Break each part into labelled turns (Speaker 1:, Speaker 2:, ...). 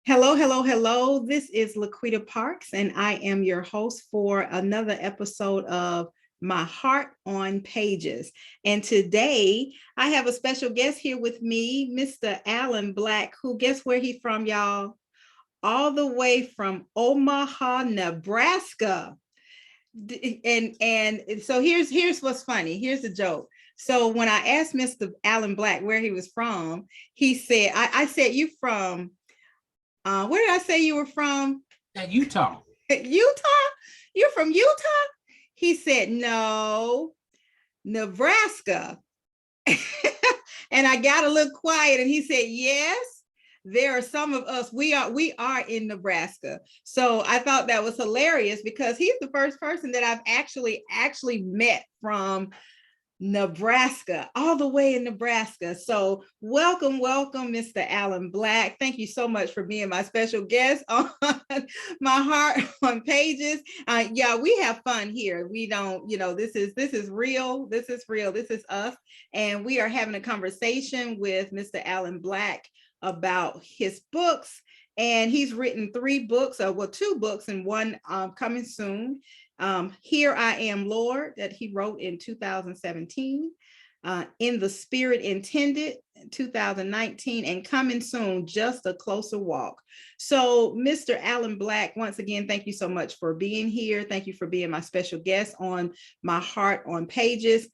Speaker 1: Hello, hello, hello. This is Laquita Parks, and I am your host for another episode of My Heart on Pages. And today I have a special guest here with me, Mr. Alan Black, who guess where he's from, y'all? All the way from Omaha, Nebraska. And so here's what's funny. Here's the joke. So when I asked Mr. Alan Black where he was from, he said, I said, you from where did I say you were from?
Speaker 2: Utah.
Speaker 1: Utah? You're from Utah? He said, no, Nebraska. And I got a little quiet and he said, yes, there are some of us, we are in Nebraska. So I thought that was hilarious because he's the first person that I've actually met from Nebraska, all the way in Nebraska. So welcome, Mr. Alan Black. Thank you so much for being my special guest on My Heart on Pages. Yeah, we have fun here. We don't, this is real. This is real. This is us. And we are having a conversation with Mr. Alan Black about his books. And he's written 3 books, two books and one coming soon. Here I Am, Lord, that he wrote in 2017, In the Spirit Intended, 2019, and coming soon, Just a Closer Walk. So, Mr. Alan Black, once again, thank you so much for being here. Thank you for being my special guest on My Heart on Pages.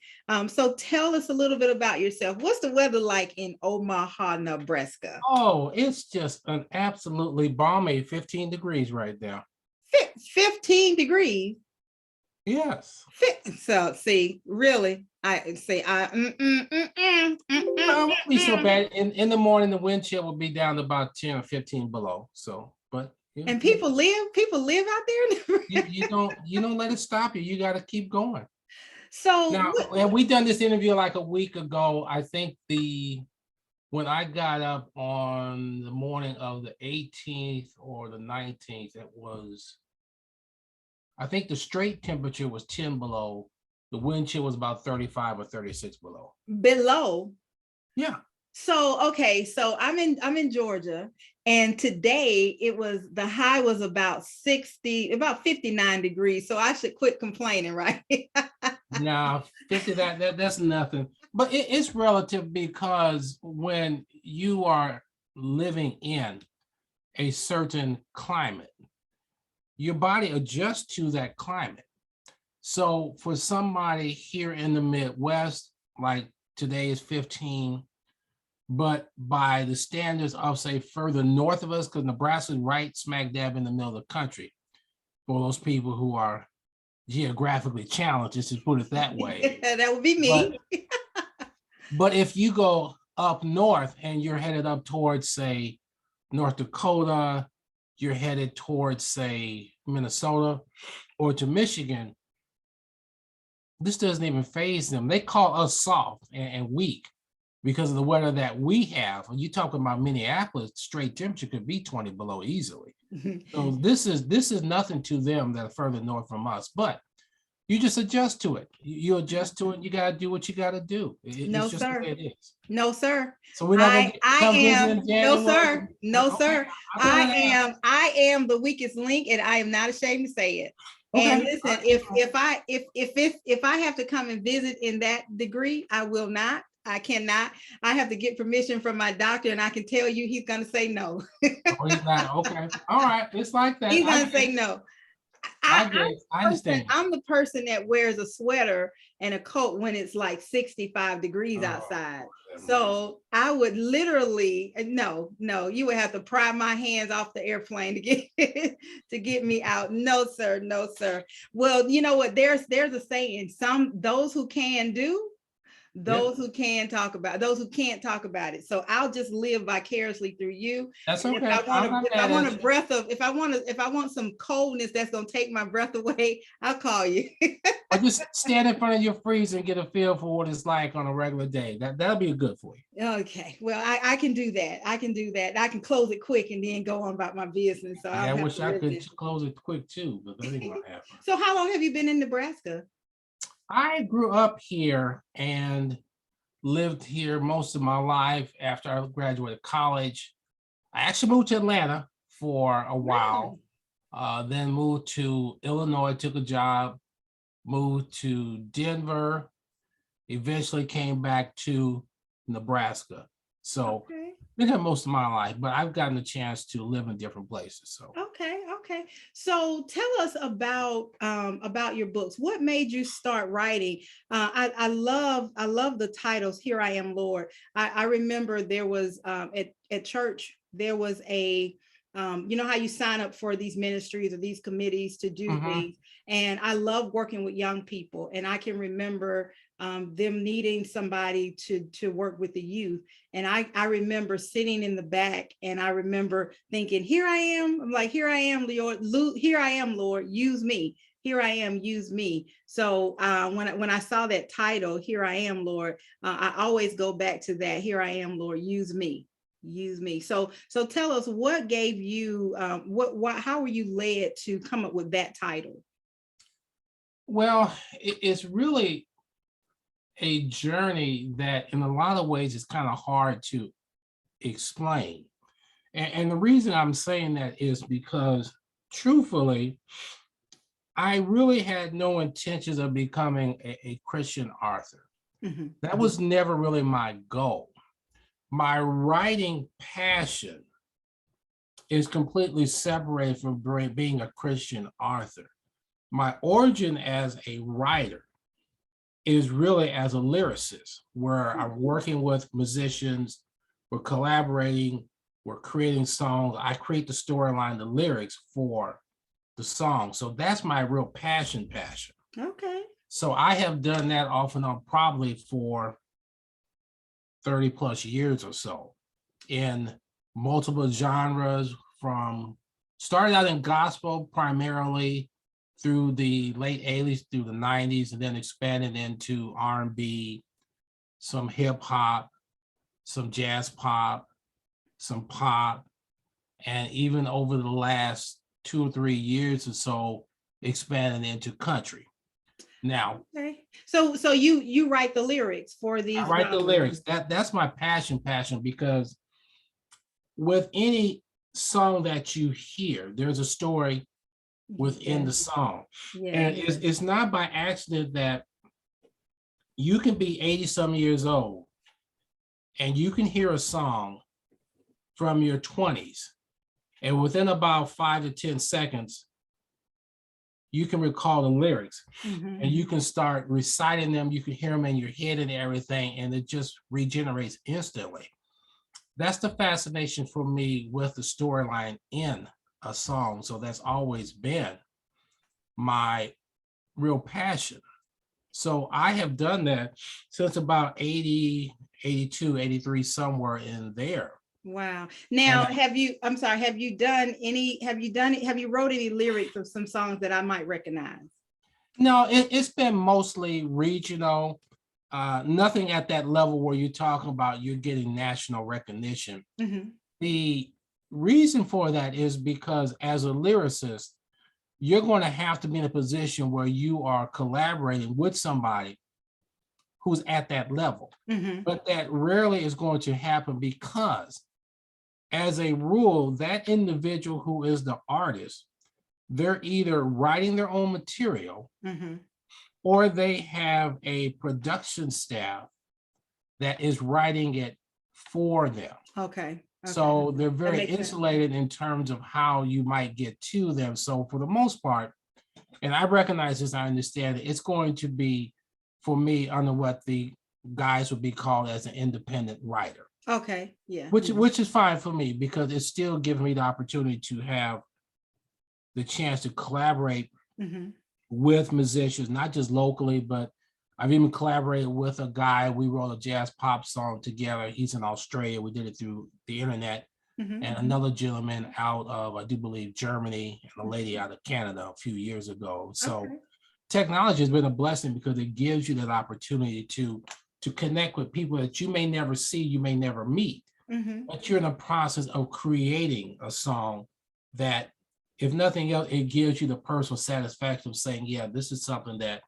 Speaker 1: So tell us a little bit about yourself. What's the weather like in Omaha, Nebraska?
Speaker 2: Oh, it's just an absolutely balmy 15 degrees right now.
Speaker 1: 15 degrees?
Speaker 2: Yes.
Speaker 1: So see, really, I say
Speaker 2: It won't be so bad. In the morning, the wind chill will be down to about 10 or 15 below. So, but
Speaker 1: and people live out there.
Speaker 2: you don't let it stop you. You got to keep going.
Speaker 1: So
Speaker 2: now, and we done this interview like a week ago. I think when I got up on the morning of the 18th or the 19th, it was, I think the straight temperature was 10 below. The wind chill was about 35 or 36 below.
Speaker 1: Below?
Speaker 2: Yeah.
Speaker 1: So, okay, so I'm in Georgia, and today the high was about 59 degrees. So I should quit complaining, right?
Speaker 2: No, 50, that's nothing. But it's relative because when you are living in a certain climate, your body adjusts to that climate. So for somebody here in the Midwest, like today is 15, but by the standards of, say, further north of us, because Nebraska is right smack dab in the middle of the country, for those people who are geographically challenged, just to put it that way.
Speaker 1: That would be me.
Speaker 2: But if you go up north and you're headed up towards, say, North Dakota, you're headed towards, say, Minnesota or to Michigan, this doesn't even faze them. They call us soft and weak because of the weather that we have. When you talk about Minneapolis, straight temperature could be 20 below easily. So this is nothing to them that are further north from us, but you just adjust to it. You adjust to it. You got to do what you got to do.
Speaker 1: No,
Speaker 2: it's just
Speaker 1: sir.
Speaker 2: the way it is.
Speaker 1: No, sir.
Speaker 2: So we're not going to come visit in January.
Speaker 1: No, sir. No, sir. I am the weakest link, and I am not ashamed to say it. Okay. And listen, if I have to come and visit in that degree, I will not. I cannot. I have to get permission from my doctor, and I can tell you he's going to say no.
Speaker 2: Oh, he's not. Okay. All right. It's like that.
Speaker 1: He's going to say no.
Speaker 2: I understand.
Speaker 1: I'm the person that wears a sweater and a coat when it's like 65 degrees outside. So I would literally, no, you would have to pry my hands off the airplane to get me out. No, sir. No, sir. Well, you know what? There's a saying, those who can do, those who can talk about, those who can't talk about it. So I'll just live vicariously through you.
Speaker 2: That's okay.
Speaker 1: If I want some coldness that's gonna take my breath away, I'll call you.
Speaker 2: Or just stand in front of your freezer and get a feel for what it's like on a regular day. That'll be good for you.
Speaker 1: Okay. Well, I can do that. I can close it quick and then go on about my business. So
Speaker 2: I wish I could close it quick too, but that ain't gonna happen.
Speaker 1: So how long have you been in Nebraska?
Speaker 2: I grew up here and lived here most of my life. After I graduated college, I actually moved to Atlanta for a while,
Speaker 1: Really?
Speaker 2: then moved to Illinois, took a job, moved to Denver, eventually came back to Nebraska. So
Speaker 1: Okay.
Speaker 2: been here most of my life, but I've gotten a chance to live in different places. So
Speaker 1: Okay, okay. So tell us about your books. What made you start writing? I love the titles. Here I am, Lord. I remember there was at church there was a you know how you sign up for these ministries or these committees to do
Speaker 2: mhm.
Speaker 1: things, and I love working with young people. And I can remember them needing somebody to work with the youth. And I remember sitting in the back and I remember thinking, here I am. I'm like, here I am, Lord. Here I am, Lord. Use me. Here I am, use me. So when I saw that title, Here I Am, Lord, I always go back to that. Here I am, Lord, use me. Use me. So tell us what gave you how were you led to come up with that title?
Speaker 2: Well, it's really a journey that in a lot of ways is kind of hard to explain. And the reason I'm saying that is because truthfully, I really had no intentions of becoming a Christian author.
Speaker 1: Mhm.
Speaker 2: That was never really my goal. My writing passion is completely separated from being a Christian author. My origin as a writer is really as a lyricist, where I'm working with musicians, we're collaborating, we're creating songs. I create the storyline, the lyrics for the song. So that's my real passion.
Speaker 1: Okay.
Speaker 2: So I have done that off and on probably for 30 plus years or so in multiple genres, from started out in gospel primarily through the late 80s through the 90s, and then expanded into R&B, some hip hop, some jazz pop, some pop, and even over the last 2 or 3 years or so, expanded into country. Now,
Speaker 1: Okay. So you write the lyrics for
Speaker 2: I
Speaker 1: these
Speaker 2: write the
Speaker 1: genres.
Speaker 2: lyrics. That's my passion, because with any song that you hear, there's a story within the
Speaker 1: Yes.
Speaker 2: song.
Speaker 1: Yes.
Speaker 2: And it's not by accident that you can be 80 some years old and you can hear a song from your 20s, and within about 5 to 10 seconds, you can recall the lyrics and
Speaker 1: Mhm.
Speaker 2: you can start reciting them. You can hear them in your head and everything, and it just regenerates instantly. That's the fascination for me with the storyline in a song. So that's always been my real passion. So I have done that since about 80, 82, 83, somewhere in there.
Speaker 1: Wow.
Speaker 2: And
Speaker 1: Now, I'm sorry, have you wrote any lyrics of some songs that I might recognize?
Speaker 2: no, it's been mostly regional, nothing at that level where you're talking about you're getting national recognition.
Speaker 1: Mhm.
Speaker 2: The reason for that is because as a lyricist, you're going to have to be in a position where you are collaborating with somebody who's at that level.
Speaker 1: Mhm.
Speaker 2: But that rarely is going to happen because, as a rule, that individual who is the artist, they're either writing their own material
Speaker 1: Mhm.
Speaker 2: or they have a production staff that is writing it for them.
Speaker 1: Okay. Okay.
Speaker 2: So they're
Speaker 1: That
Speaker 2: very
Speaker 1: makes sense.
Speaker 2: insulated in terms of how you might get to them. So for the most part, and I recognize this, I understand it, it's going to be for me under what the guys would be called as an independent writer,
Speaker 1: Okay. Yeah.
Speaker 2: which is fine for me because it's still giving me the opportunity to have the chance to collaborate
Speaker 1: Mhm.
Speaker 2: with musicians, not just locally, but I've even collaborated with a guy. We wrote a jazz pop song together. He's in Australia. We did it through the internet.
Speaker 1: Mhm.
Speaker 2: And another gentleman out of, I do believe, Germany, and a lady out of Canada a few years ago. So
Speaker 1: Okay.
Speaker 2: technology has been a blessing because it gives you that opportunity to connect with people that you may never see, you may never meet,
Speaker 1: Mhm.
Speaker 2: but you're in the process of creating a song that, if nothing else, it gives you the personal satisfaction of saying, yeah, this is something that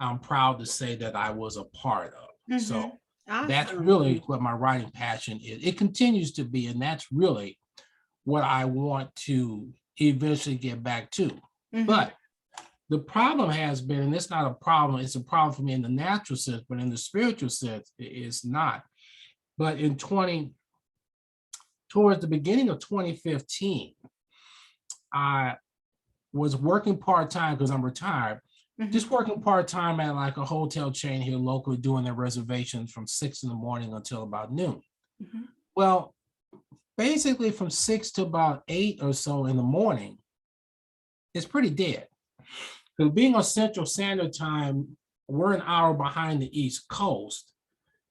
Speaker 2: I'm proud to say that I was a part of. So
Speaker 1: Mhm.
Speaker 2: that's
Speaker 1: Awesome.
Speaker 2: really what my writing passion is. It continues to be, and that's really what I want to eventually get back to.
Speaker 1: Mhm.
Speaker 2: But the problem has been, and it's not a problem, it's a problem for me in the natural sense, but in the spiritual sense, it's not. But towards the beginning of 2015, I was working part-time because I'm retired,
Speaker 1: Mhm.
Speaker 2: just working part-time at like a hotel chain here locally, doing their reservations from 6 in the morning until about noon.
Speaker 1: Mhm.
Speaker 2: Well, basically from 6 to about 8 or so in the morning, it's pretty dead. Because being on Central Standard Time, we're an hour behind the East Coast.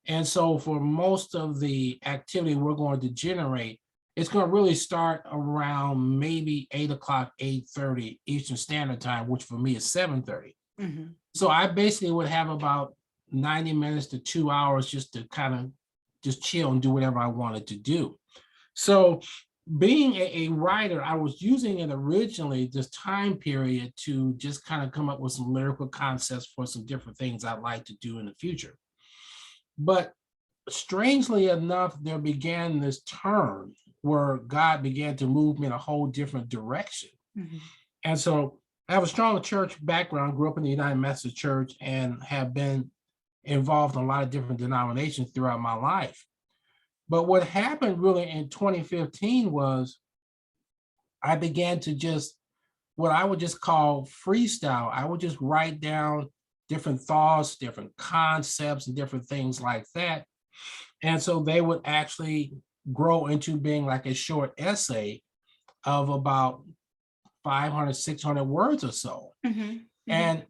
Speaker 2: And so for most of the activity we're going to generate, it's going to really start around maybe 8 o'clock, 8:30 Eastern Standard Time, which for me is 7:30.
Speaker 1: Mhm.
Speaker 2: So I basically would have about 90 minutes to 2 hours just to kind of just chill and do whatever I wanted to do. So being a writer, I was using it originally, this time period, to just kind of come up with some lyrical concepts for some different things I'd like to do in the future. But strangely enough, there began this turn where God began to move me in a whole different direction.
Speaker 1: Mhm.
Speaker 2: And so I have a strong church background, grew up in the United Methodist Church, and have been involved in a lot of different denominations throughout my life. But what happened really in 2015 was I began to just what I would just call freestyle. I would just write down different thoughts, different concepts, and different things like that. And so they would actually grow into being like a short essay of about 500, 600 words or so.
Speaker 1: Mhm. Mhm.
Speaker 2: And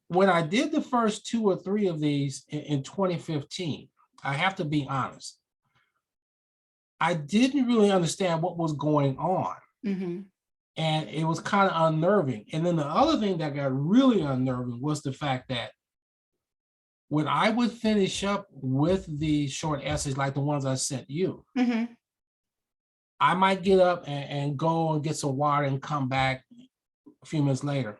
Speaker 2: when I did the first 2 or 3 of these in 2015, I have to be honest, I didn't really understand what was going on.
Speaker 1: Mhm.
Speaker 2: And it was kind of unnerving. And then the other thing that got really unnerving was the fact that when I would finish up with the short essays like the ones I sent you,
Speaker 1: Mhm.
Speaker 2: I might get up and go and get some water and come back a few minutes later.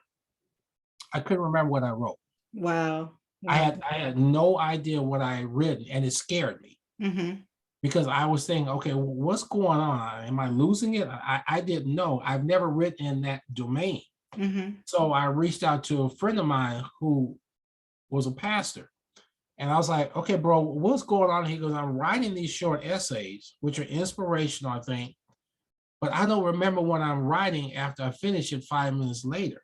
Speaker 2: I couldn't remember what I wrote.
Speaker 1: Wow.
Speaker 2: I
Speaker 1: Wow.
Speaker 2: had I had no idea what I had written, and it scared me
Speaker 1: Mhm.
Speaker 2: because I was thinking, okay, what's going on? Am I losing it? I didn't know. I've never written in that domain.
Speaker 1: Mhm.
Speaker 2: So I reached out to a friend of mine who was a pastor. And I was like, okay, bro, what's going on? He goes, I'm writing these short essays, which are inspirational, I think, but I don't remember what I'm writing after I finish it 5 minutes later.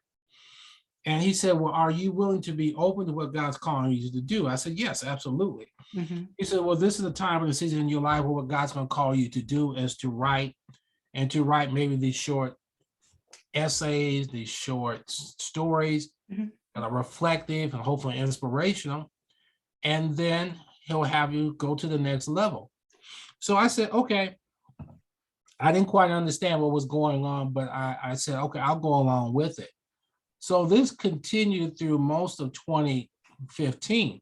Speaker 2: And he said, well, are you willing to be open to what God's calling you to do? I said, yes, absolutely.
Speaker 1: Mhm.
Speaker 2: He said, well, this is the time of the season in your life where what God's going to call you to do is to write and to write maybe these short essays, these short stories
Speaker 1: Mhm.
Speaker 2: that are reflective and hopefully inspirational. And then he'll have you go to the next level. So I said, okay. I didn't quite understand what was going on, but I said, okay, I'll go along with it. So this continued through most of 2015.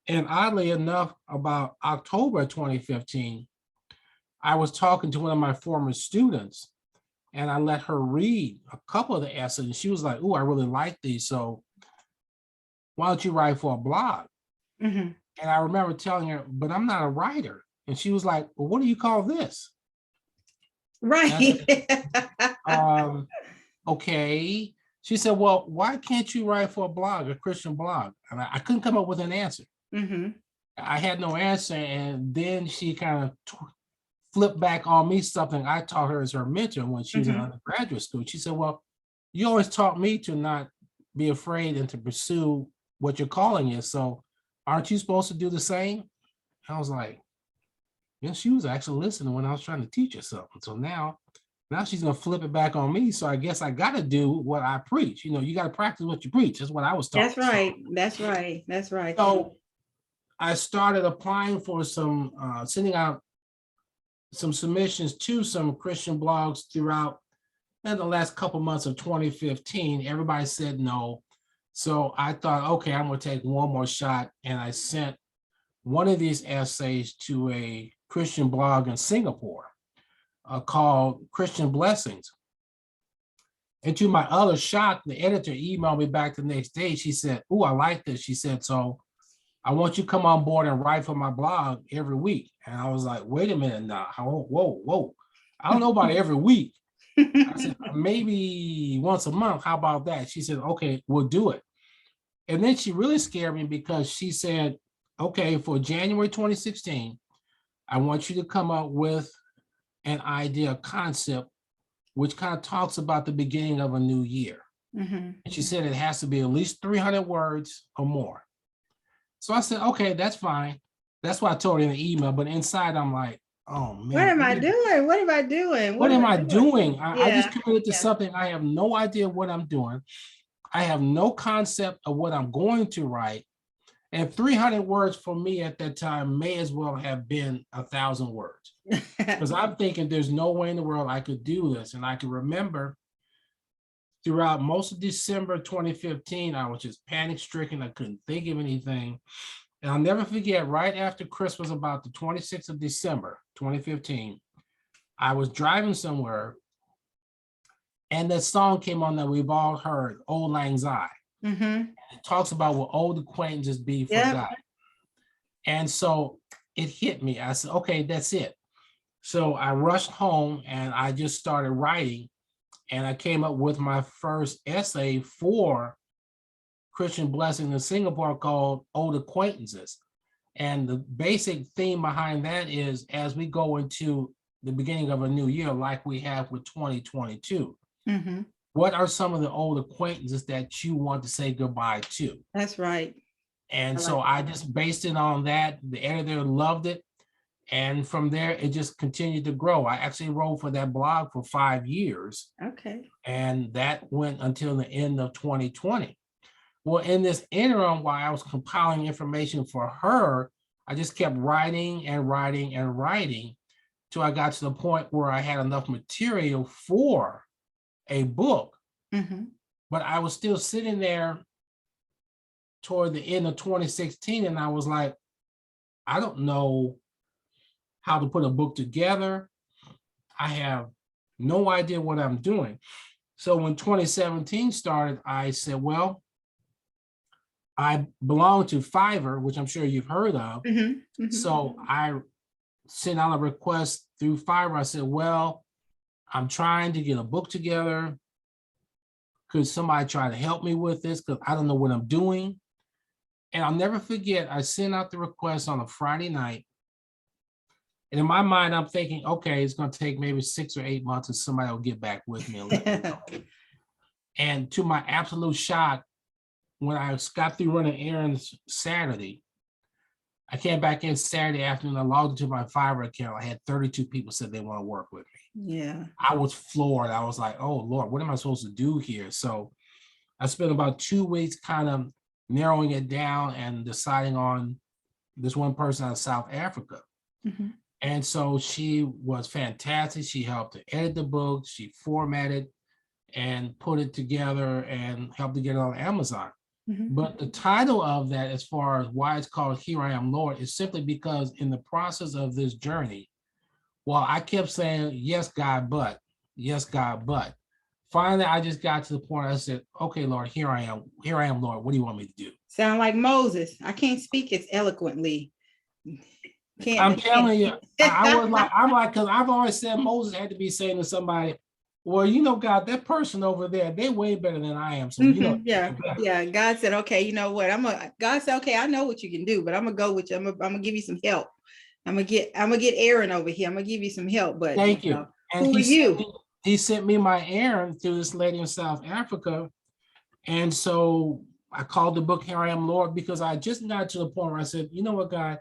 Speaker 2: And oddly enough, about October 2015, I was talking to one of my former students and I let her read a couple of the essays. And she was like, oh, I really like these. So why don't you write for a blog?
Speaker 1: Mhm.
Speaker 2: And I remember telling her, but I'm not a writer. And she was like, well, what do you call this? And I
Speaker 1: Right.
Speaker 2: said, um, okay. She said, well, why can't you write for a blog, a Christian blog? And I couldn't come up with an answer.
Speaker 1: Mhm.
Speaker 2: I had no answer. And then she kind of flipped back on me something I taught her as her mentor when she was in
Speaker 1: Mhm.
Speaker 2: undergraduate school. She said, well, you always taught me to not be afraid and to pursue what your calling is. So aren't you supposed to do the same? I was like, yeah, she was actually listening when I was trying to teach her something. So now she's gonna flip it back on me. So I guess I gotta do what I preach. You know, you gotta practice what you preach. That's what I was taught.
Speaker 1: That's right. That's right. That's right.
Speaker 2: So I started applying for some, sending out some submissions to some Christian blogs throughout in the last couple months of 2015. Everybody said no. So I thought, okay, I'm gonna take one more shot. And I sent one of these essays to a Christian blog in Singapore called Christian Blessings. And to my other shock, the editor emailed me back the next day. She said, oh, I like this. She said, so I want you to come on board and write for my blog every week. And I was like, wait a minute now. Whoa, whoa. I don't know about every week. I said, maybe once a month. How about that? She said, okay, we'll do it. And then she really scared me because she said, okay, for January 2016, I want you to come up with an idea, a concept, which kind of talks about the beginning of a new year.
Speaker 1: Mhm.
Speaker 2: And she said it has to be at least 300 words or more. So I said, okay, that's fine. That's what I told her in the email. But inside, I'm like, oh man,
Speaker 1: What am I doing? What am I doing?
Speaker 2: what am I doing? I just
Speaker 1: Yeah.
Speaker 2: committed to
Speaker 1: Yeah.
Speaker 2: something. I have no idea what I'm doing. I have no concept of what I'm going to write. And 300 words for me at that time may as well have been 1,000 words. Because I'm thinking there's no way in the world I could do this. And I can remember throughout most of December 2015, I was just panic stricken. I couldn't think of anything. And I'll never forget, right after Christmas, about the 26th of December 2015, I was driving somewhere and that song came on that we've all heard, Old Lang Syne.
Speaker 1: Mhm.
Speaker 2: It talks about what old acquaintances be
Speaker 1: Yep.
Speaker 2: forgot. And so it hit me. I said, okay, that's it. So I rushed home and I just started writing. And I came up with my first essay for Christian Blessing in Singapore called Old Acquaintances. And the basic theme behind that is as we go into the beginning of a new year, like we have with 2022,
Speaker 1: Mhm.
Speaker 2: what are some of the old acquaintances that you want to say goodbye to?
Speaker 1: That's right.
Speaker 2: And
Speaker 1: I
Speaker 2: so
Speaker 1: like
Speaker 2: I just based it on that. The editor loved it. And from there, it just continued to grow. I actually wrote for that blog for 5 years.
Speaker 1: Okay.
Speaker 2: And that went until the end of 2020. Well, in this interim, while I was compiling information for her, I just kept writing and writing and writing till I got to the point where I had enough material for a book.
Speaker 1: Mhm.
Speaker 2: But I was still sitting there toward the end of 2016, and I was like, I don't know how to put a book together. I have no idea what I'm doing. So when 2017 started, I said, well, I belong to Fiverr, which I'm sure you've heard of.
Speaker 1: Mhm. Mhm.
Speaker 2: So I sent out a request through Fiverr. I said, well, I'm trying to get a book together. Could somebody try to help me with this? Because I don't know what I'm doing. And I'll never forget, I sent out the request on a Friday night. And in my mind, I'm thinking, okay, it's going to take maybe 6 or 8 months and somebody will get back with me and let me know. And to my absolute shock, when I got through running errands Saturday, I came back in Saturday afternoon, I logged into my Fiverr account. I had 32 people said they want to work with me.
Speaker 1: Yeah.
Speaker 2: I was floored. I was like, oh Lord, what am I supposed to do here? So I spent about 2 weeks kind of narrowing it down and deciding on this one person out of South Africa.
Speaker 1: Mhm.
Speaker 2: And so she was fantastic. She helped to edit the book, she formatted and put it together and helped to get it on Amazon.
Speaker 1: Mhm.
Speaker 2: But the title of that, as far as why it's called Here I Am, Lord, is simply because in the process of this journey, well, I kept saying, yes, God, but, yes, God, but. Finally, I just got to the point I said, okay, Lord, here I am, Lord, what do you want me to do?
Speaker 1: Sound like Moses. I can't speak as eloquently.
Speaker 2: I'm telling you, I'm like, because I've always said Moses had to be saying to somebody, well, you know, God, that person over there, they're way better than I am. So, you know,
Speaker 1: yeah. God said, okay, you know what? God said, okay, I know what you can do, but I'm gonna go with you. I'm gonna give you some help. I'm gonna get Aaron over here. I'm gonna give you some help. But
Speaker 2: thank you. And
Speaker 1: who are you?
Speaker 2: He sent me my errand through this lady in South Africa. And so I called the book Here I Am, Lord, because I just got to the point where I said, you know what, God,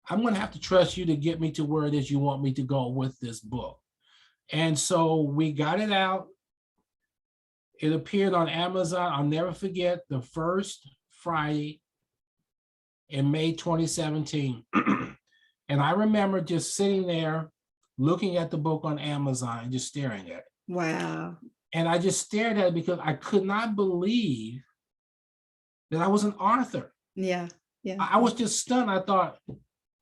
Speaker 2: I'm going to have to trust you to get me to where it is you want me to go with this book. And so we got it out. It appeared on Amazon. I'll never forget the first Friday in May 2017. And I remember just sitting there looking at the book on Amazon and just staring at it.
Speaker 1: Wow.
Speaker 2: And I just stared at it because I could not believe that I was an author.
Speaker 1: Yeah. Yeah.
Speaker 2: I was just stunned. I thought,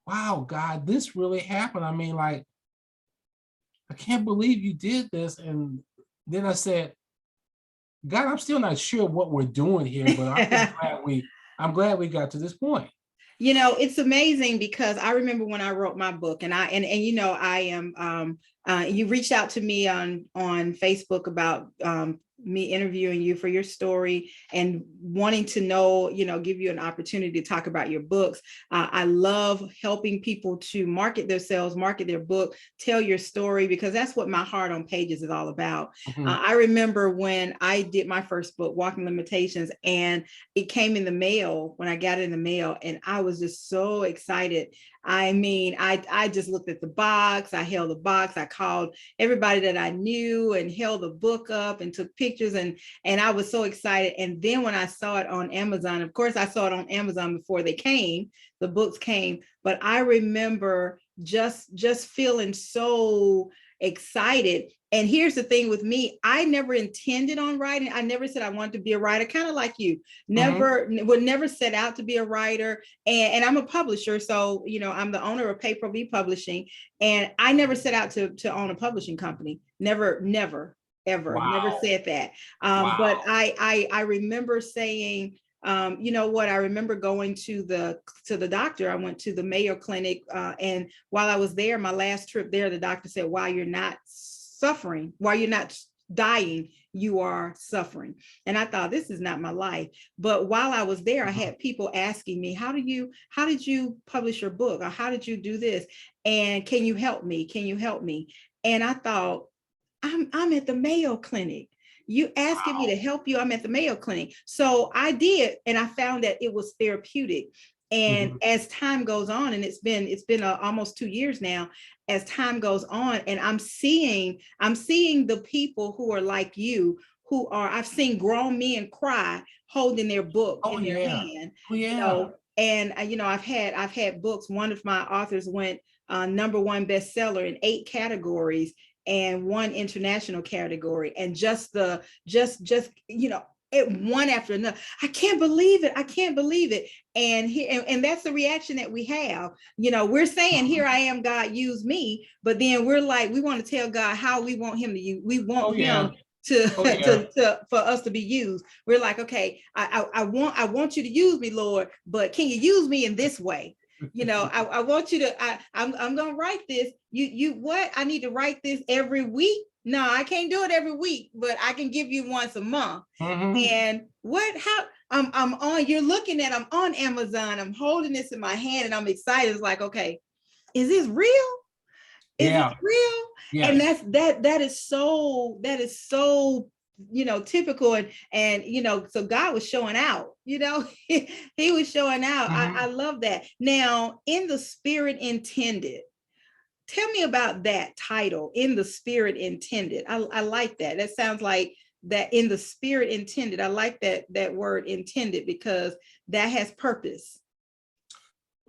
Speaker 2: wow, God, this really happened. I mean, like, I can't believe you did this. And then I said, God, I'm still not sure what we're doing here, but I'm glad we got to this point.
Speaker 1: It's amazing because I remember when I wrote my book, and I am you reached out to me on Facebook about me interviewing you for your story and wanting to know, give you an opportunity to talk about your books. I love helping people to market themselves, market their book, tell your story, because that's what my Heart on Pages is all about. I remember when I did my first book, Walking Limitations, and it came in the mail, when I got it in the mail, and I was just so excited. I mean, I just looked at the box, I held the box, I called everybody that I knew and held the book up and took pictures, and I was so excited. And then when I saw it on Amazon, of course I saw it on Amazon before the books came, but I remember just feeling so excited. And here's the thing with me, I never intended on writing. I never said I wanted to be a writer, kind of like you. Would never set out to be a writer. And I'm a publisher. So, I'm the owner of Pay Per View Publishing. And I never set out to own a publishing company. Never, ever, never
Speaker 2: Wow.
Speaker 1: said that.
Speaker 2: Wow.
Speaker 1: But I remember saying, you know what, I remember going to the doctor. I went to the Mayo Clinic, and while I was there, my last trip there, the doctor said, while you're not suffering, while you're not dying, you are suffering. And I thought, this is not my life. But while I was there, I had people asking me, how did you publish your book? Or how did you do this? And can you help me? Can you help me? And I thought, I'm at the Mayo Clinic. You asking me to help you, I'm at the Mayo Clinic. So I did, and I found that it was therapeutic. And as time goes on, and it's been almost 2 years now, as time goes on, and I'm seeing the people who are like you, I've seen grown men cry holding their book in their hand. And I've had books. One of my authors went #1 bestseller in 8 categories and 1 international category, and just it one after another. I can't believe it. And that's the reaction that we have. We're saying, here I am, God, use me. But then we're like, we want to tell God how we want him to use. We want him for us to be used. We're like, okay, I want you to use me, Lord, but can you use me in this way? I want you to, I'm going to write this. What? I need to write this every week. No, I can't do it every week, but I can give you once a month. And I'm on, you're looking at, I'm on Amazon. I'm holding this in my hand and I'm excited. It's like, okay, is this real? Is it real? Yes. And that is so typical. And so God was showing out, he was showing out. I love that. Now, In the Spirit Intended, tell me about that title, In the Spirit Intended. I like that. That sounds like that, In the Spirit Intended. I like that word intended, because that has purpose.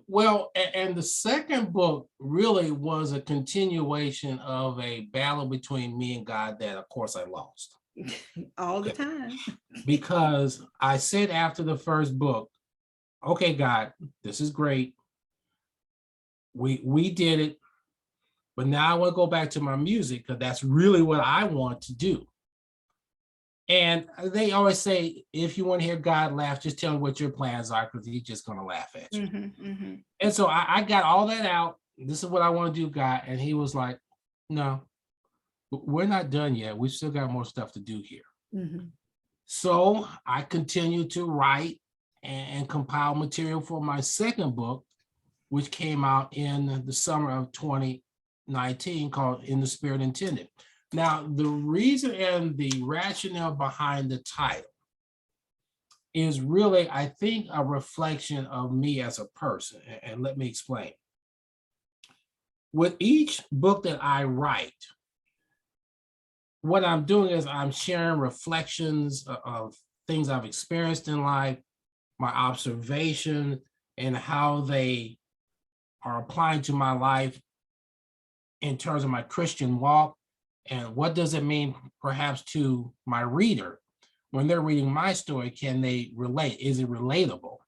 Speaker 2: Well, and the second book really was a continuation of a battle between me and God that, of course, I lost.
Speaker 1: All the time.
Speaker 2: Because I said after the first book, okay, God, this is great. We did it. But now I want to go back to my music, because that's really what I want to do. And they always say, if you want to hear God laugh, just tell him what your plans are, because he's just going to laugh at you. And so I got all that out. This is what I want to do, God. And he was like, no, we're not done yet. We still got more stuff to do here. So I continued to write and compile material for my second book, which came out in the summer of 2019, called In the Spirit Intended. Now, the reason and the rationale behind the title is really, I think, a reflection of me as a person. And let me explain. With each book that I write, what I'm doing is I'm sharing reflections of things I've experienced in life, my observation, and how they are applying to my life in terms of my Christian walk. And what does it mean perhaps to my reader when they're reading my story? Can they relate? Is it relatable?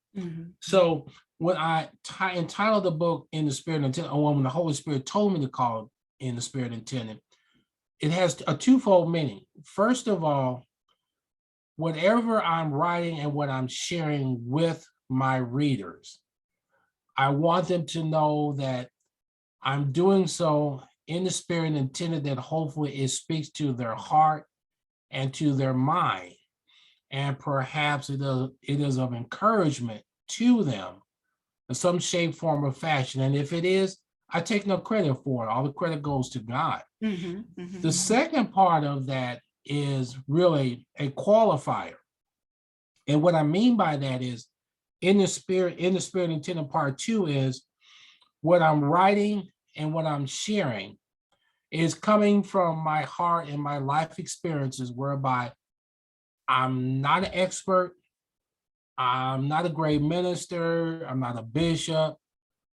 Speaker 2: So when I entitled the book In the Spirit Intended, or when the Holy Spirit told me to call it In the Spirit Intended, it has a twofold meaning. First of all, whatever I'm writing and what I'm sharing with my readers, I want them to know that I'm doing so in the spirit intended that hopefully it speaks to their heart and to their mind. And perhaps it is of encouragement to them in some shape, form, or fashion. And if it is, I take no credit for it. All the credit goes to God. The second part of that is really a qualifier. And what I mean by that is in the spirit intended part 2 is what I'm writing and what I'm sharing is coming from my heart and my life experiences, whereby I'm not an expert, I'm not a great minister, I'm not a bishop,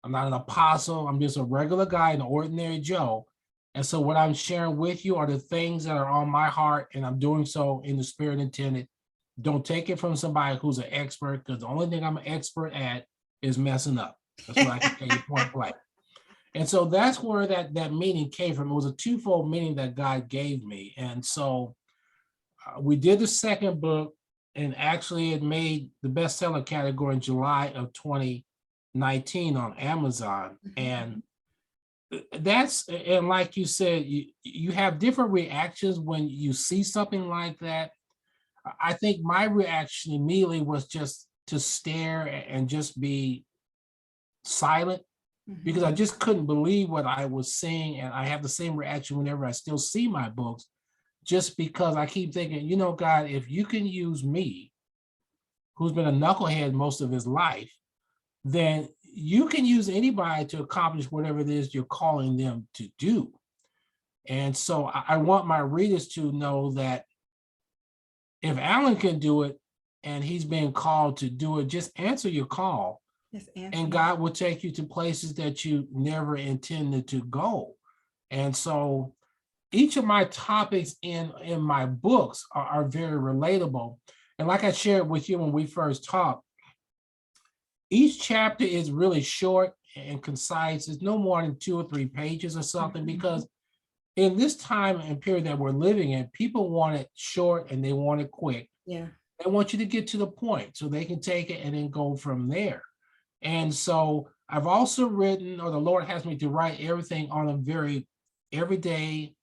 Speaker 2: I'm not an apostle, I'm just a regular guy, an ordinary Joe. And so what I'm sharing with you are the things that are on my heart, and I'm doing so in the spirit intended. Don't take it from somebody who's an expert, because the only thing I'm an expert at is messing up. That's what I can tell you point blank. And so that's where that meaning came from. It was a twofold meaning that God gave me. And so we did the second book, and actually it made the bestseller category in July of 2019 on Amazon. And that's, and like you said, you have different reactions when you see something like that. I think my reaction immediately was just to stare and just be silent, because I just couldn't believe what I was seeing. And I have the same reaction whenever I still see my books, just because I keep thinking, you know, God, if you can use me, who's been a knucklehead most of his life, then you can use anybody to accomplish whatever it is you're calling them to do. And so I want my readers to know that if Alan can do it and he's being called to do it, just answer your call. And God will take you to places that you never intended to go. And so each of my topics in my books are very relatable. And like I shared with you when we first talked, each chapter is really short and concise. It's no more than 2 or 3 pages or something, because in this time and period that we're living in, people want it short and they want it quick.
Speaker 1: Yeah.
Speaker 2: They want you to get to the point so they can take it and then go from there. And so I've also written, or the Lord has me to write everything on a very everyday,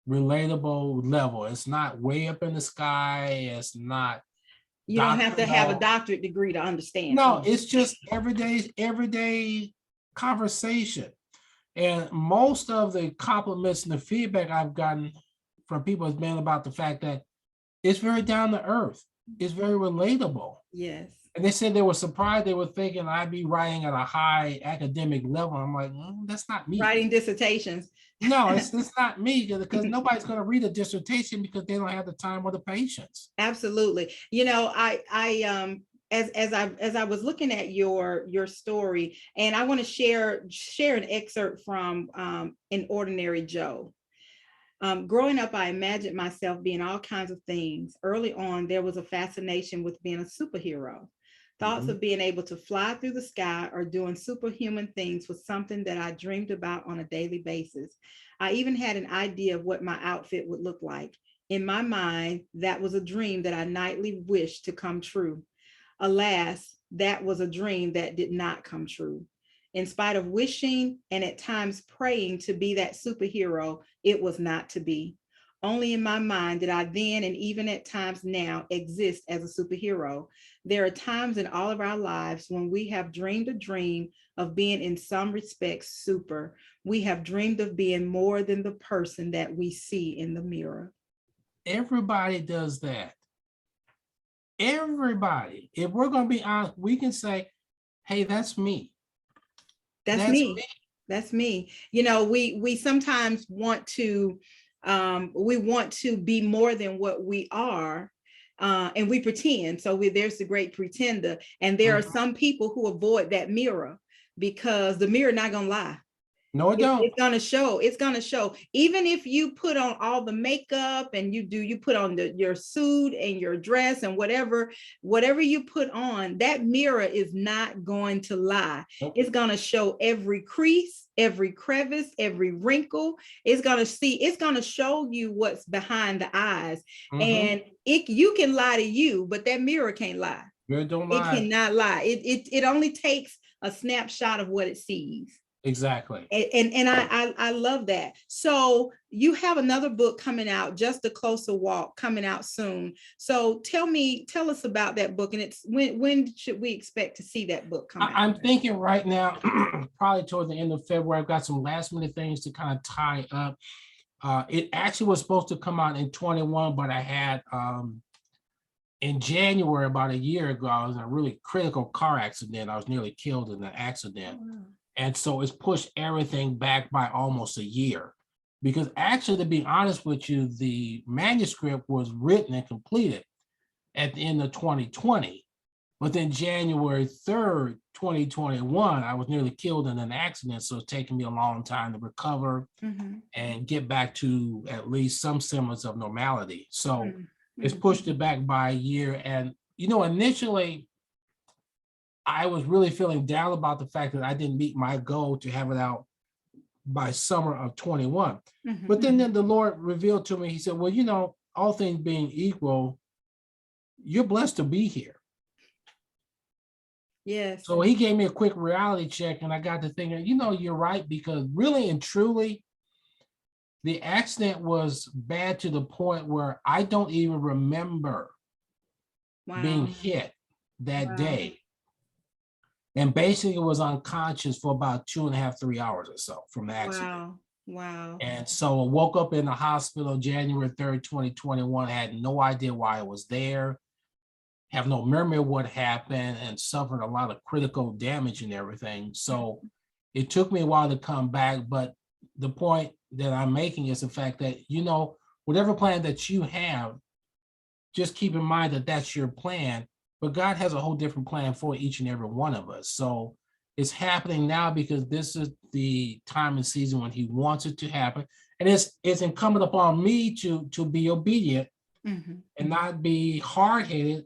Speaker 2: relatable level. It's not way up in the sky. It's not.
Speaker 1: You don't have to have a doctorate degree to understand.
Speaker 2: No, it's just everyday conversation. And most of the compliments and the feedback I've gotten from people has been about the fact that it's very down to earth. It's very relatable.
Speaker 1: Yes. And
Speaker 2: they said they were surprised. They were thinking I'd be writing at a high academic level. I'm like, that's not me.
Speaker 1: Writing dissertations.
Speaker 2: No, it's not me, because nobody's going to read a dissertation because they don't have the time or the patience.
Speaker 1: Absolutely. You know, as I was looking at your story, and I want to share an excerpt from An Ordinary Joe. Growing up, I imagined myself being all kinds of things. Early on, there was a fascination with being a superhero. Thoughts of being able to fly through the sky or doing superhuman things was something that I dreamed about on a daily basis. I even had an idea of what my outfit would look like. In my mind, that was a dream that I nightly wished to come true. Alas, that was a dream that did not come true. In spite of wishing and at times praying to be that superhero, it was not to be. Only in my mind did I then, and even at times now, exist as a superhero. There are times in all of our lives when we have dreamed a dream of being in some respects super. We have dreamed of being more than the person that we see in the mirror.
Speaker 2: Everybody does that. Everybody. If we're going to be honest, we can say, hey, that's me.
Speaker 1: That's me. That's me. You know, we sometimes want to be more than what we are, and we pretend. So there's the great pretender, and there are some people who avoid that mirror because the mirror not gonna lie.
Speaker 2: No, it don't.
Speaker 1: It's gonna show. It's gonna show. Even if you put on all the makeup and you put on your suit and your dress and whatever you put on, that mirror is not going to lie. Nope. It's gonna show every crease, every crevice, every wrinkle. It's gonna show you what's behind the eyes. And you can lie to you, but that mirror can't lie.
Speaker 2: Mirror don't lie.
Speaker 1: It cannot lie. It only takes a snapshot of what it sees.
Speaker 2: Exactly.
Speaker 1: And I love that. So you have another book coming out, Just a Closer Walk, coming out soon. So tell us about that book, and it's when should we expect to see that book come out?
Speaker 2: I'm thinking right now, probably toward the end of February. I've got some last minute things to kind of tie up. It actually was supposed to come out in 21, but I had in January, about a year ago, I was in a really critical car accident. I was nearly killed in an accident.
Speaker 1: Oh, wow.
Speaker 2: And so it's pushed everything back by almost a year. Because actually, to be honest with you, the manuscript was written and completed at the end of 2020. But then January 3rd, 2021, I was nearly killed in an accident. So it's taken me a long time to recover and get back to at least some semblance of normality. So it's pushed it back by a year. And, initially, I was really feeling down about the fact that I didn't meet my goal to have it out by summer of 21. But then the Lord revealed to me, he said, well, all things being equal, you're blessed to be here.
Speaker 1: Yes.
Speaker 2: So he gave me a quick reality check, and I got to thinking, you're right, because really and truly, the accident was bad to the point where I don't even remember being hit that day. And basically was unconscious for about 2.5, 3 hours or so from the accident.
Speaker 1: Wow.
Speaker 2: And so I woke up in the hospital January 3rd, 2021, had no idea why I was there, have no memory of what happened, and suffered a lot of critical damage and everything. So it took me a while to come back, but the point that I'm making is the fact that, whatever plan that you have, just keep in mind that that's your plan. But God has a whole different plan for each and every one of us. So it's happening now because this is the time and season when he wants it to happen. And it's incumbent upon me to be obedient and not be hard-headed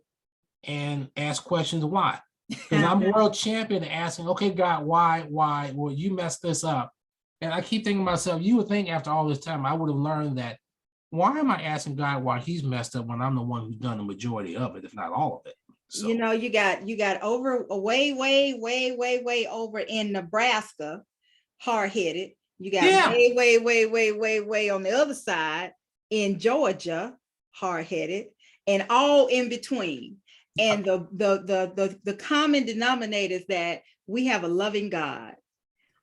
Speaker 2: and ask questions why. Because I'm world champion asking, okay, God, why? Well, you messed this up. And I keep thinking to myself, you would think after all this time, I would have learned that, why am I asking God why he's messed up when I'm the one who's done the majority of it, if not all of it? So.
Speaker 1: You got over way over in Nebraska, hard-headed. You got way on the other side in Georgia, hard-headed, and all in between. And the common denominator is that we have a loving God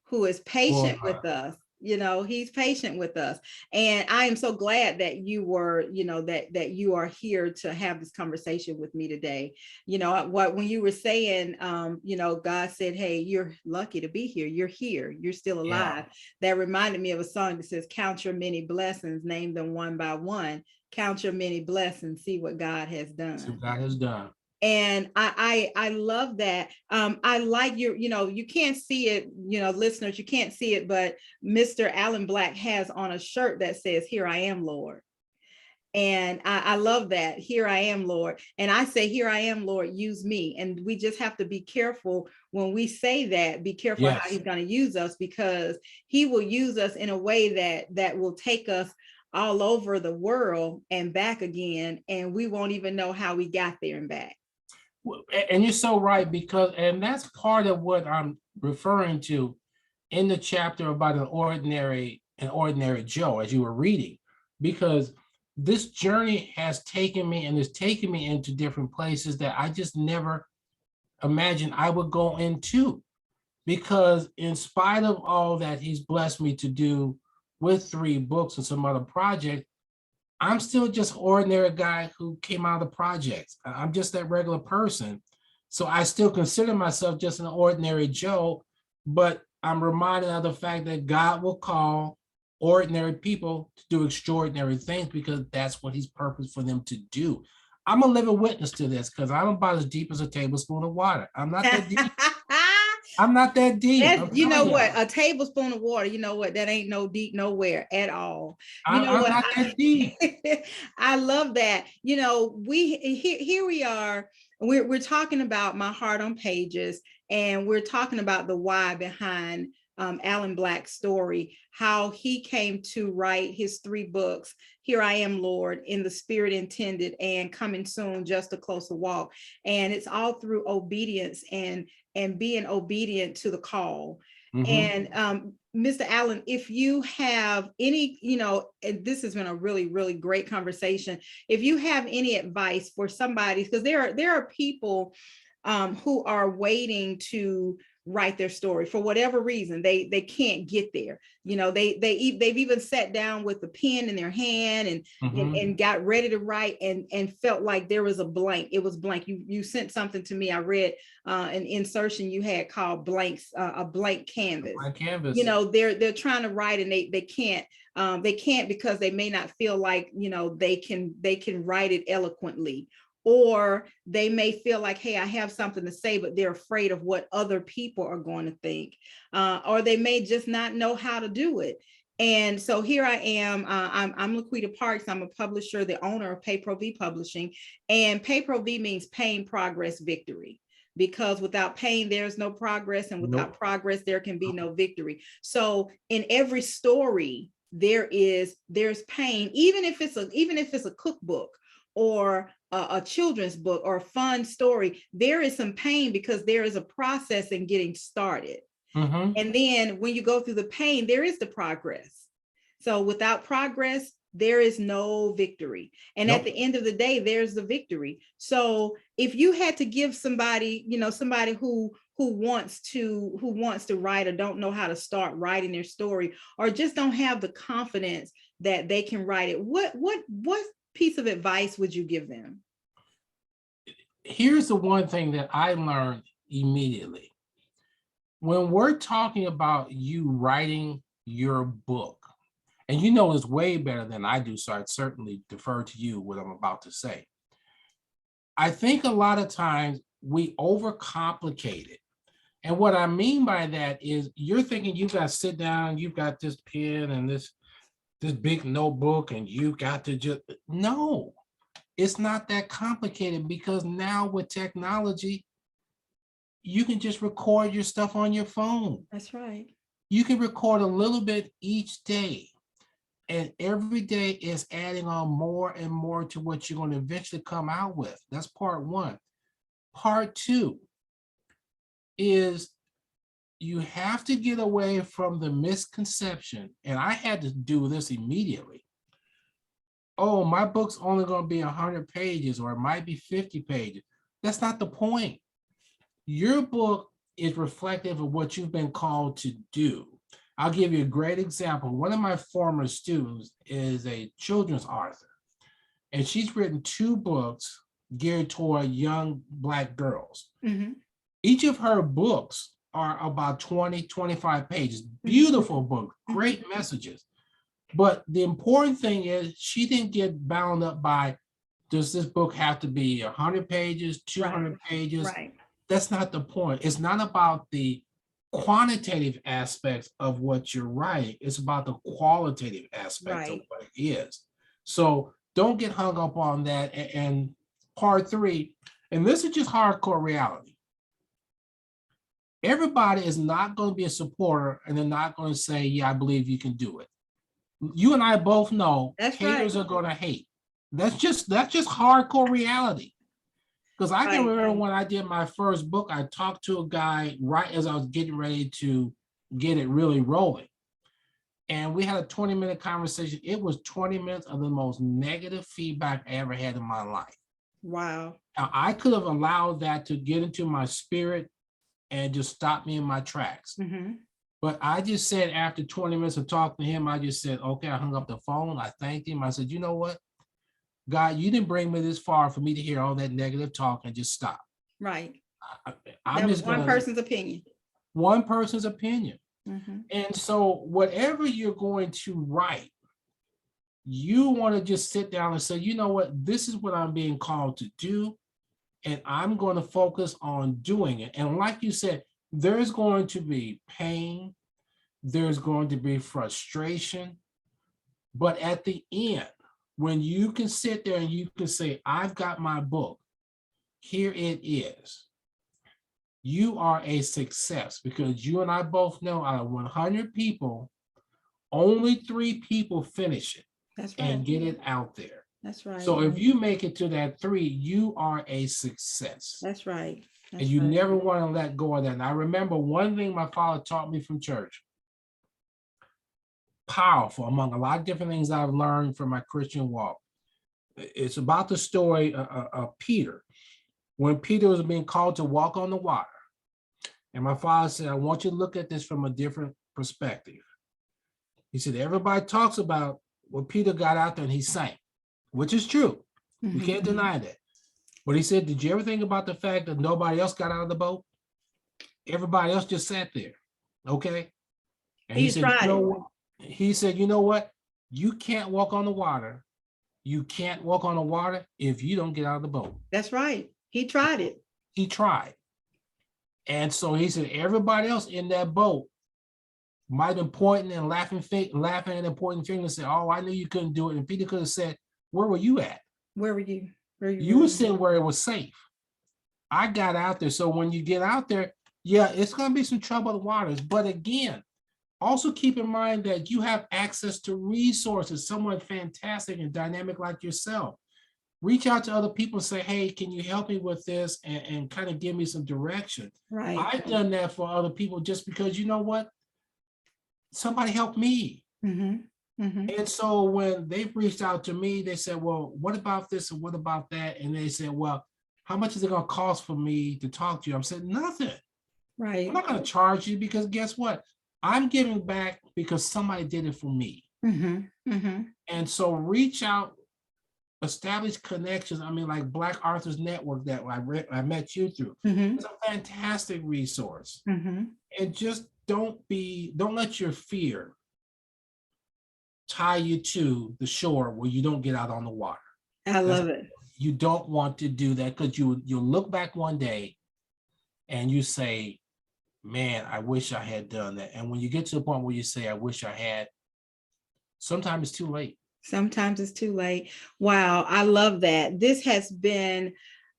Speaker 1: who is patient with us. He's patient with us. And I am so glad that you were, that you are here to have this conversation with me today. When you were saying, God said, hey, you're lucky to be here. You're here. You're still alive. That reminded me of a song that says, count your many blessings, name them one by one. Count your many blessings, see what God has done.
Speaker 2: See what God has done.
Speaker 1: And I love that. I like you can't see it, listeners, you can't see it, but Mr. Alan Black has on a shirt that says, here I am, Lord. And I love that. Here I am, Lord. And I say, here I am, Lord, use me. And we just have to be careful when we say that, be careful how he's going to use us, because he will use us in a way that will take us all over the world and back again. And we won't even know how we got there and back.
Speaker 2: And you're so right, and that's part of what I'm referring to in the chapter about an ordinary Joe, as you were reading, because this journey has taken me and is taking me into different places that I just never imagined I would go into, because in spite of all that he's blessed me to do with 3 books and some other projects, I'm still just an ordinary guy who came out of the projects. I'm just that regular person. So I still consider myself just an ordinary Joe, but I'm reminded of the fact that God will call ordinary people to do extraordinary things, because that's what he's purposed for them to do. I'm a living witness to this, because I'm about as deep as a tablespoon of water. I'm not that deep. I'm not that deep.
Speaker 1: A tablespoon of water, that ain't no deep nowhere at all.
Speaker 2: I'm not that deep.
Speaker 1: I love that. Here we are. We're talking about My Heart on Pages, and we're talking about the why behind Alan Black's story, how he came to write his 3 books, Here I Am, Lord, In the Spirit Intended, and coming soon, Just a Closer Walk. And it's all through obedience and and being obedient to the call.
Speaker 2: Mhm.
Speaker 1: And Mr. Allen, if you have any, and this has been a really, really great conversation. If you have any advice for somebody, because there are people who are waiting to write their story for whatever reason, they can't get there. They've even sat down with a pen in their hand and
Speaker 2: Mhm.
Speaker 1: got ready to write and felt like there was a blank. It was blank. You sent something to me. I read an insertion you had called blanks, a blank canvas.
Speaker 2: My canvas.
Speaker 1: They're trying to write and they can't. They can't because they may not feel like they can write it eloquently, or they may feel like, hey, I have something to say, but they're afraid of what other people are going to think, or they may just not know how to do it. And so here I am. I'm Laquita Parks. I'm a publisher, the owner of Pay Pro V Publishing, and Pay Pro V means pain, progress, victory. Because without pain, there's no progress, and without
Speaker 2: Nope.
Speaker 1: progress, there can be no victory. So in every story, there's pain, even if it's a cookbook or a children's book or a fun story. There is some pain because there is a process in getting started.
Speaker 2: Mhm.
Speaker 1: And then when you go through the pain, there is the progress. So without progress, there is no victory. And
Speaker 2: Nope.
Speaker 1: at the end of the day, there's the victory. So if you had to give somebody, somebody who wants to write or don't know how to start writing their story, or just don't have the confidence that they can write it, what piece of advice would you give them?
Speaker 2: Here's the one thing that I learned immediately. When we're talking about you writing your book, and it's way better than I do, so I'd certainly defer to you what I'm about to say. I think a lot of times we overcomplicate it. And what I mean by that is you're thinking you've got to sit down, you've got this pen and this big notebook, and you've got to just, no, it's not that complicated, because now with technology, you can just record your stuff on your phone.
Speaker 1: That's right.
Speaker 2: You can record a little bit each day, and every day is adding on more and more to what you're going to eventually come out with. That's part one. Part two is you have to get away from the misconception, and I had to do this immediately. Oh, my book's only going to be 100 pages, or it might be 50 pages. That's not the point. Your book is reflective of what you've been called to do. I'll give you a great example. One of my former students is a children's author, and she's written 2 books geared toward young Black girls.
Speaker 1: Mm-hmm.
Speaker 2: Each of her books are about 20, 25 pages. Beautiful book, great messages. But the important thing is she didn't get bound up by, does this book have to be 100 pages, 200 pages?
Speaker 1: Right.
Speaker 2: That's not the point. It's not about the quantitative aspects of what you're writing. It's about the qualitative aspects of what it is. So don't get hung up on that. And part 3, and this is just hardcore reality. Everybody is not going to be a supporter, and they're not going to say, yeah, I believe you can do it. You and I both know haters are going to hate. That's just hardcore reality. Because I can remember when I did my first book, I talked to a guy right as I was getting ready to get it really rolling. And we had a 20-minute conversation. It was 20 minutes of the most negative feedback I ever had in my life.
Speaker 1: Wow.
Speaker 2: Now, I could have allowed that to get into my spirit and just stop me in my tracks.
Speaker 1: Mm-hmm.
Speaker 2: But I just said, after 20 minutes of talking to him, I just said, okay, I hung up the phone. I thanked him. I said, you know what? God, you didn't bring me this far for me to hear all that negative talk and just stop.
Speaker 1: Right.
Speaker 2: I'm just
Speaker 1: one person's opinion.
Speaker 2: One person's opinion.
Speaker 1: Mm-hmm.
Speaker 2: And so whatever you're going to write, you want to just sit down and say, you know what, this is what I'm being called to do, and I'm going to focus on doing it. And like you said, there's going to be pain, there's going to be frustration, but at the end, when you can sit there and you can say, I've got my book, here it is, you are a success, because you and I both know out of 100 people, only 3 people finish it.
Speaker 1: That's right.
Speaker 2: And get it out there.
Speaker 1: That's right.
Speaker 2: So if you make it to that 3, you are a success.
Speaker 1: That's right.
Speaker 2: And
Speaker 1: That's
Speaker 2: you
Speaker 1: right.
Speaker 2: never want to let go of that. And I remember one thing my father taught me from church, powerful among a lot of different things I've learned from my Christian walk. It's about the story of Peter. When Peter was being called to walk on the water, and my father said, I want you to look at this from a different perspective. He said, everybody talks about when Peter got out there and he sank, which is true. We
Speaker 1: Mhm.
Speaker 2: can't deny that. But he said, did you ever think about the fact that nobody else got out of the boat? Everybody else just sat there. Okay. And he
Speaker 1: He
Speaker 2: said,
Speaker 1: tried
Speaker 2: you know
Speaker 1: it.
Speaker 2: what? He said, you know what? You can't walk on the water. You can't walk on the water if you don't get out of the boat.
Speaker 1: That's right. He tried it.
Speaker 2: He tried. And so he said, everybody else in that boat might have been pointing and laughing and pointing fingers and say, oh, I knew you couldn't do it. And Peter could have said, where were you at?
Speaker 1: Where were you?
Speaker 2: You were sitting where it was safe. I got out there. So when you get out there, yeah, it's going to be some troubled waters. But again, also keep in mind that you have access to resources, someone fantastic and dynamic like yourself. Reach out to other people and say, hey, can you help me with this and kind of give me some direction?
Speaker 1: Right.
Speaker 2: I've done that for other people just because, you know what? Somebody helped me.
Speaker 1: Mm-hmm. Mm-hmm.
Speaker 2: And so when they've reached out to me, they said, well, what about this and what about that? And they said, well, how much is it going to cost for me to talk to you? I'm saying, nothing.
Speaker 1: Right.
Speaker 2: I'm not going to charge you because guess what? I'm giving back because somebody did it for me.
Speaker 1: Mm-hmm. Mm-hmm.
Speaker 2: And so reach out, establish connections. I mean, like Black Authors Network that I met you through.
Speaker 1: Mm-hmm.
Speaker 2: It's a fantastic resource.
Speaker 1: Mm-hmm.
Speaker 2: And just don't let your fear tie you to the shore where you don't get out on the water.
Speaker 1: I love it.
Speaker 2: You don't want to do that because you'll look back one day and you say, man, I wish I had done that. And when you get to the point where you say, I wish I had, sometimes it's too late.
Speaker 1: Sometimes it's too late. Wow, I love that. This has been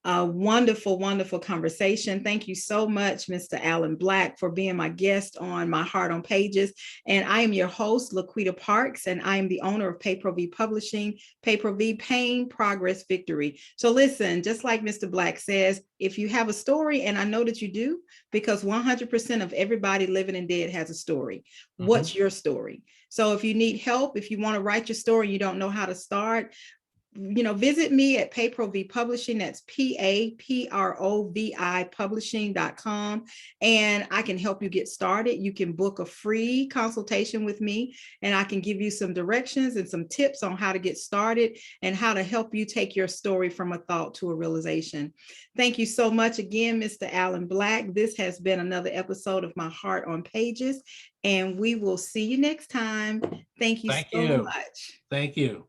Speaker 1: a wonderful, wonderful conversation. Thank you so much, Mr. Alan Black, for being my guest on My Heart on Pages. And I am your host, Laquita Parks, and I am the owner of PayProV Publishing, PayProV, Pain, Progress, Victory. So listen, just like Mr. Black says, if you have a story, and I know that you do, because 100% of everybody living and dead has a story.
Speaker 2: Mhm.
Speaker 1: What's your story? So if you need help, if you want to write your story, you don't know how to start, visit me at PayProV Publishing. That's PAPROVI Publishing.com. And I can help you get started. You can book a free consultation with me, and I can give you some directions and some tips on how to get started and how to help you take your story from a thought to a realization. Thank you so much again, Mr. Alan Black. This has been another episode of My Heart on Pages, and we will see you next time. Thank you so much.
Speaker 2: Thank you.